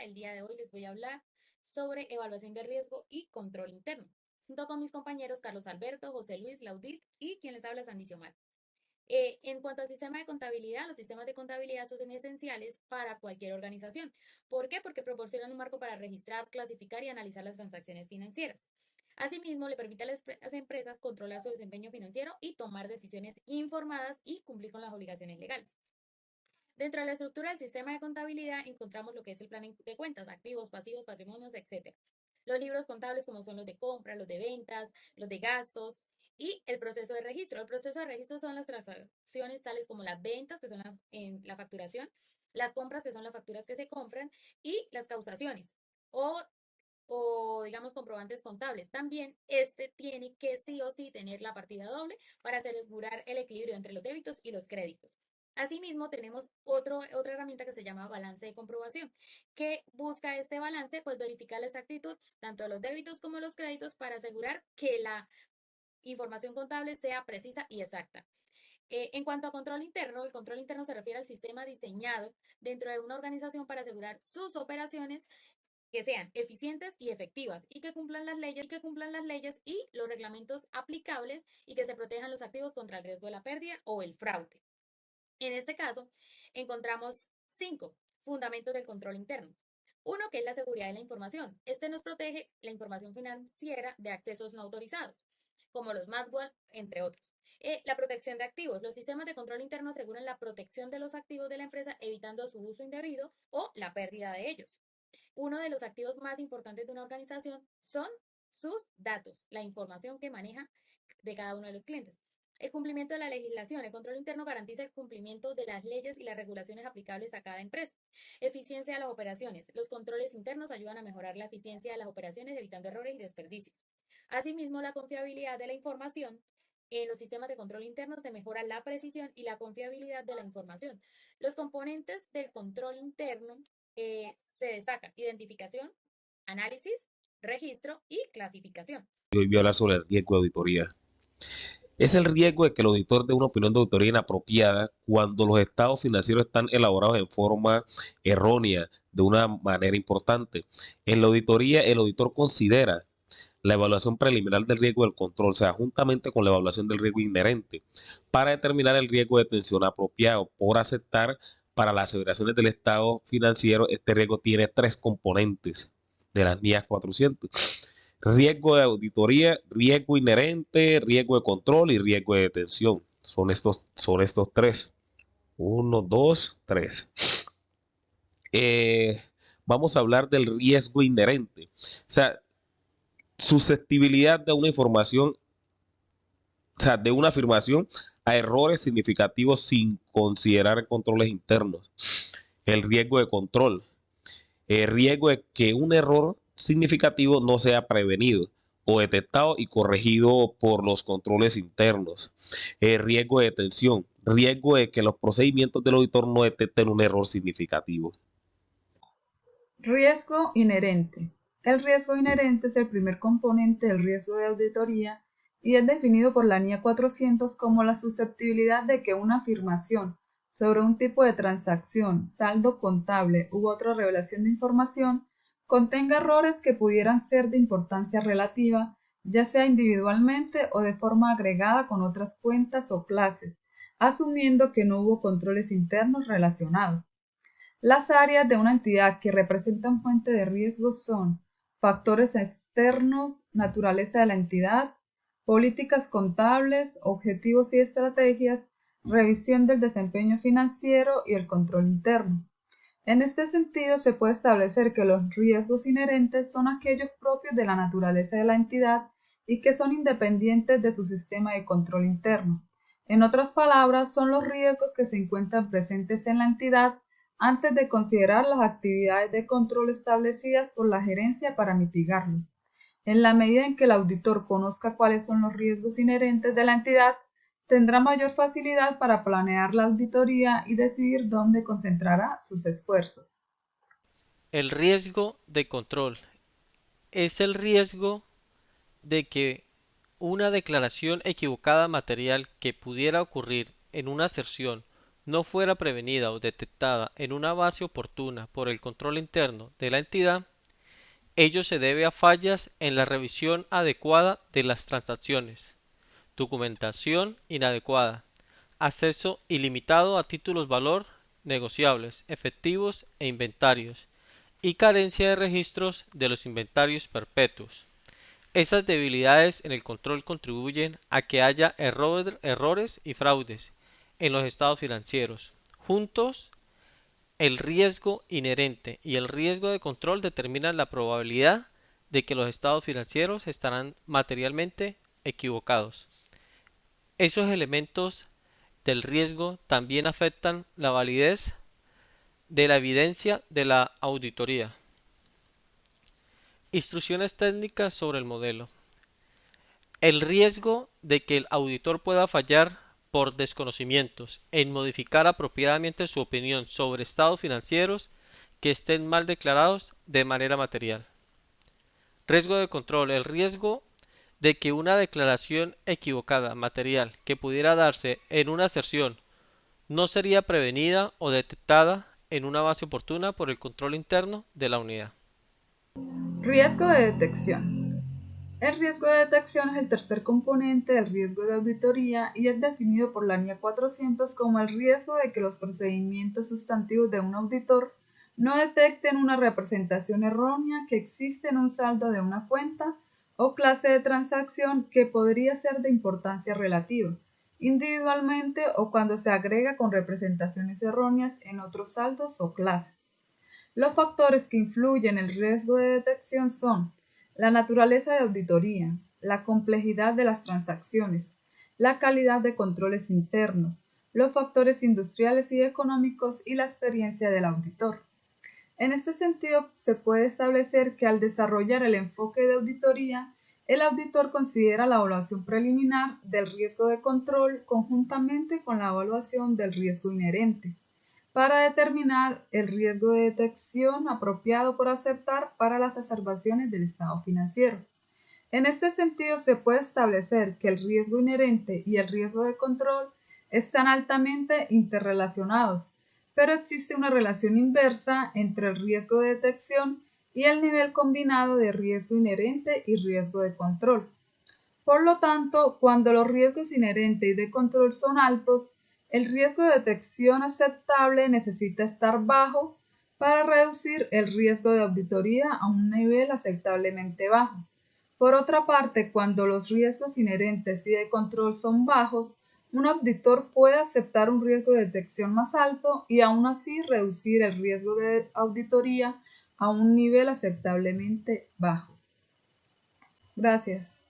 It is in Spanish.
El día de hoy les voy a hablar sobre evaluación de riesgo y control interno, junto con mis compañeros Carlos Alberto, José Luis, Laudit y quien les habla, Sandy Xiomara. En cuanto al sistema de contabilidad, los sistemas de contabilidad son esenciales para cualquier organización. ¿Por qué? Porque proporcionan un marco para registrar, clasificar y analizar las transacciones financieras. Asimismo, le permite a las empresas controlar su desempeño financiero y tomar decisiones informadas y cumplir con las obligaciones legales. Dentro de la estructura del sistema de contabilidad encontramos lo que es el plan de cuentas, activos, pasivos, patrimonios, etcétera. Los libros contables como son los de compra, los de ventas, los de gastos y el proceso de registro. El proceso de registro son las transacciones tales como las ventas, que son la facturación, las compras, que son las facturas que se compran, y las causaciones o, digamos comprobantes contables. También este tiene que sí o sí tener la partida doble para asegurar el equilibrio entre los débitos y los créditos. Asimismo, tenemos otra herramienta que se llama balance de comprobación, que busca este balance, pues verificar la exactitud tanto de los débitos como de los créditos para asegurar que la información contable sea precisa y exacta. En cuanto a control interno, el control interno se refiere al sistema diseñado dentro de una organización para asegurar sus operaciones que sean eficientes y efectivas y que cumplan las leyes y los reglamentos aplicables y que se protejan los activos contra el riesgo de la pérdida o el fraude. En este caso, encontramos 5 fundamentos del control interno. Uno, que es la seguridad de la información. Este nos protege la información financiera de accesos no autorizados, como los malware, entre otros. La protección de activos. Los sistemas de control interno aseguran la protección de los activos de la empresa, evitando su uso indebido o la pérdida de ellos. Uno de los activos más importantes de una organización son sus datos, la información que maneja de cada uno de los clientes. El cumplimiento de la legislación. El control interno garantiza el cumplimiento de las leyes y las regulaciones aplicables a cada empresa. Eficiencia de las operaciones. Los controles internos ayudan a mejorar la eficiencia de las operaciones, evitando errores y desperdicios. Asimismo, la confiabilidad de la información. En los sistemas de control interno se mejora la precisión y la confiabilidad de la información. Los componentes del control interno se destacan identificación, análisis, registro y clasificación. Hoy voy a hablar sobre el riesgo de auditoría. Es el riesgo de que el auditor dé una opinión de auditoría inapropiada cuando los estados financieros están elaborados en forma errónea de una manera importante. En la auditoría, el auditor considera la evaluación preliminar del riesgo del control, o sea, juntamente con la evaluación del riesgo inherente, para determinar el riesgo de tensión apropiado. Por aceptar para las aseveraciones del estado financiero, este riesgo tiene 3 componentes de las NIAS 400. Riesgo de auditoría, riesgo inherente, riesgo de control y riesgo de detención. Son estos 3. Uno, dos, 3. Eh, Vamos a hablar del riesgo inherente. O sea, susceptibilidad de una información, o sea, de una afirmación a errores significativos sin considerar controles internos. El riesgo de control. El riesgo de que un error significativo no sea prevenido o detectado y corregido por los controles internos. El riesgo de detención. Riesgo de que los procedimientos del auditor no detecten un error significativo. Riesgo inherente. El riesgo inherente es el primer componente del riesgo de auditoría y es definido por la NIA 400 como la susceptibilidad de que una afirmación sobre un tipo de transacción, saldo contable u otra revelación de información contenga errores que pudieran ser de importancia relativa, ya sea individualmente o de forma agregada con otras cuentas o clases, asumiendo que no hubo controles internos relacionados. Las áreas de una entidad que representan fuente de riesgo son factores externos, naturaleza de la entidad, políticas contables, objetivos y estrategias, revisión del desempeño financiero y el control interno. En este sentido, se puede establecer que los riesgos inherentes son aquellos propios de la naturaleza de la entidad y que son independientes de su sistema de control interno. En otras palabras, son los riesgos que se encuentran presentes en la entidad antes de considerar las actividades de control establecidas por la gerencia para mitigarlos. En la medida en que el auditor conozca cuáles son los riesgos inherentes de la entidad, tendrá mayor facilidad para planear la auditoría y decidir dónde concentrará sus esfuerzos. El riesgo de control es el riesgo de que una declaración equivocada material que pudiera ocurrir en una aserción no fuera prevenida o detectada en una base oportuna por el control interno de la entidad, ello se debe a fallas en la revisión adecuada de las transacciones, documentación inadecuada, acceso ilimitado a títulos valor negociables, efectivos e inventarios, y carencia de registros de los inventarios perpetuos. Esas debilidades en el control contribuyen a que haya errores y fraudes en los estados financieros. Juntos, el riesgo inherente y el riesgo de control determinan la probabilidad de que los estados financieros estarán materialmente equivocados. Esos elementos del riesgo también afectan la validez de la evidencia de la auditoría. Instrucciones técnicas sobre el modelo. El riesgo de que el auditor pueda fallar por desconocimientos en modificar apropiadamente su opinión sobre estados financieros que estén mal declarados de manera material. Riesgo de control. El riesgo de que una declaración equivocada material que pudiera darse en una aserción no sería prevenida o detectada en una base oportuna por el control interno de la unidad. Riesgo de detección. El riesgo de detección es el tercer componente del riesgo de auditoría y es definido por la NIA 400 como el riesgo de que los procedimientos sustantivos de un auditor no detecten una representación errónea que existe en un saldo de una cuenta o clase de transacción que podría ser de importancia relativa, individualmente o cuando se agrega con representaciones erróneas en otros saldos o clases. Los factores que influyen en el riesgo de detección son la naturaleza de auditoría, la complejidad de las transacciones, la calidad de controles internos, los factores industriales y económicos y la experiencia del auditor. En este sentido, se puede establecer que al desarrollar el enfoque de auditoría, el auditor considera la evaluación preliminar del riesgo de control conjuntamente con la evaluación del riesgo inherente, para determinar el riesgo de detección apropiado por aceptar para las observaciones del estado financiero. En este sentido, se puede establecer que el riesgo inherente y el riesgo de control están altamente interrelacionados, pero existe una relación inversa entre el riesgo de detección y el nivel combinado de riesgo inherente y riesgo de control. Por lo tanto, cuando los riesgos inherentes y de control son altos, el riesgo de detección aceptable necesita estar bajo para reducir el riesgo de auditoría a un nivel aceptablemente bajo. Por otra parte, cuando los riesgos inherentes y de control son bajos, un auditor puede aceptar un riesgo de detección más alto y aún así reducir el riesgo de auditoría a un nivel aceptablemente bajo. Gracias.